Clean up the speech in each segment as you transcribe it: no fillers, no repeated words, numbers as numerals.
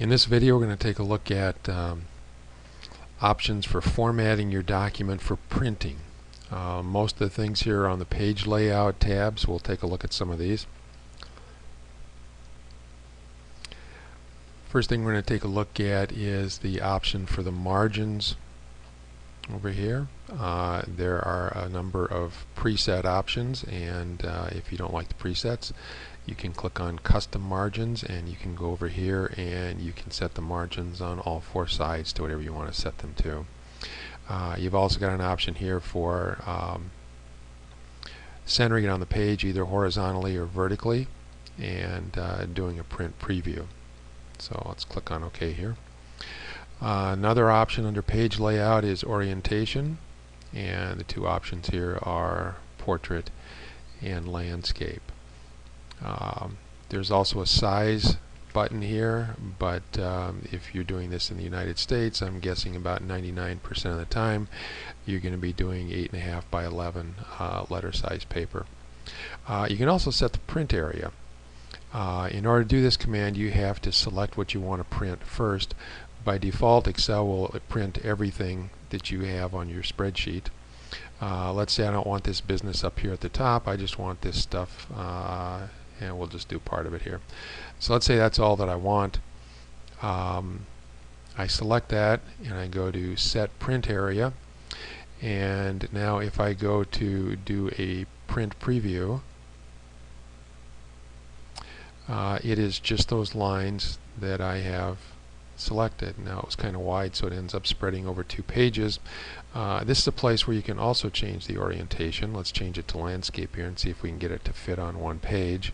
In this video we're going to take a look at options for formatting your document for printing. Most of the things here are on the page layout tabs. We'll take a look at some of these. First thing we're going to take a look at is the option for the margins over here. There are a number of preset options, and if you don't like the presets, you can click on custom margins and you can go over here and you can set the margins on all four sides to whatever you want to set them to. You've also got an option here for centering it on the page either horizontally or vertically, and doing a print preview. So let's click on OK here. Another option under page layout is orientation, and the two options here are portrait and landscape. There's also a size button here, but if you're doing this in the United States, I'm guessing about 99% of the time you're going to be doing 8.5 by 11 letter size paper. You can also set the print area. In order to do this command, you have to select what you want to print first. By default, Excel will print everything that you have on your spreadsheet. Let's say I don't want this business up here at the top, I just want this stuff, and we'll just do part of it here. So let's say that's all that I want. I select that and I go to set print area, and now if I go to do a print preview, it is just those lines that I have selected. Now it was kind of wide, so it ends up spreading over 2 pages. This is a place where you can also change the orientation. Let's change it to landscape here and see if we can get it to fit on one page.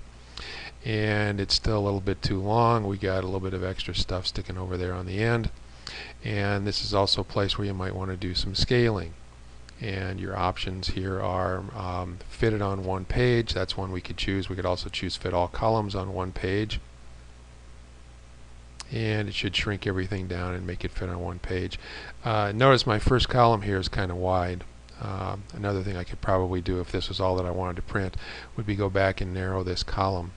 And it's still a little bit too long. We got a little bit of extra stuff sticking over there on the end. And this is also a place where you might want to do some scaling. And your options here are fit it on one page. That's one we could choose. We could also choose fit all columns on one page. And it should shrink everything down and make it fit on one page. Notice my first column here is kind of wide. Another thing I could probably do if this was all that I wanted to print would be go back and narrow this column.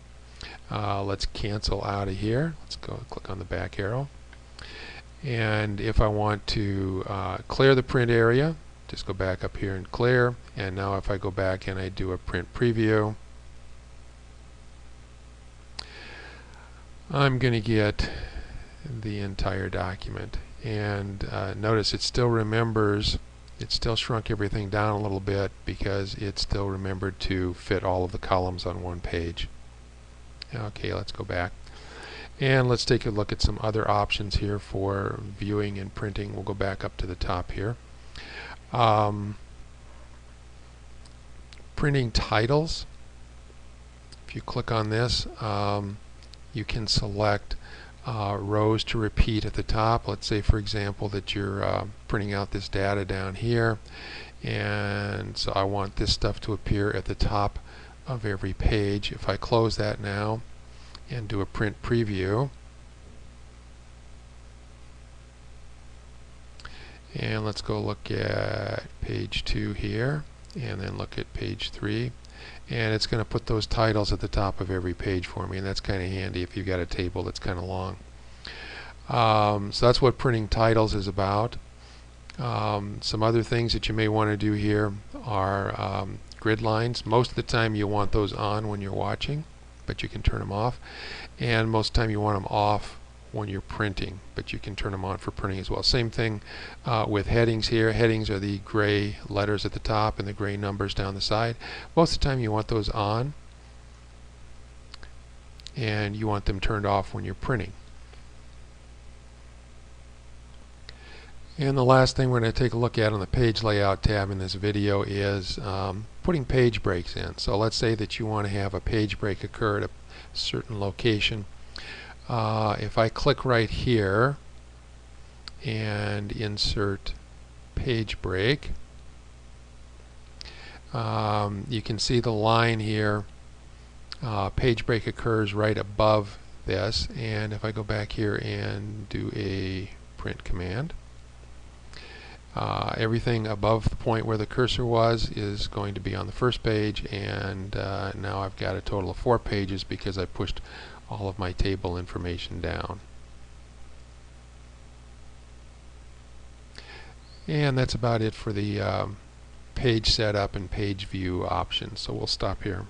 Let's cancel out of here. Let's go click on the back arrow. And if I want to clear the print area, just go back up here and clear. And now if I go back and I do a print preview, I'm going to get the entire document. And notice it still remembers, it still shrunk everything down a little bit because it still remembered to fit all of the columns on one page. Okay, let's go back. And let's take a look at some other options here for viewing and printing. We'll go back up to the top here. Printing titles. If you click on this, you can select rows to repeat at the top. Let's say, for example, that you're printing out this data down here, and so I want this stuff to appear at the top of every page. If I close that now and do a print preview, and let's go look at page 2 here, and then look at page 3. And it's going to put those titles at the top of every page for me, and that's kind of handy if you've got a table that's kind of long. So that's what printing titles is about. Some other things that you may want to do here are grid lines. Most of the time you want those on when you're watching, but you can turn them off. And most of the time you want them off when you're printing, but you can turn them on for printing as well. Same thing with headings here. Headings are the gray letters at the top and the gray numbers down the side. Most of the time you want those on, and you want them turned off when you're printing. And the last thing we're going to take a look at on the page layout tab in this video is putting page breaks in. So let's say that you want to have a page break occur at a certain location. If I click right here and insert page break, you can see the line here. Page break occurs right above this, and if I go back here and do a print command, everything above the point where the cursor was is going to be on the first page, and now I've got a total of 4 pages because I pushed all of my table information down. And that's about it for the page setup and page view options. So we'll stop here.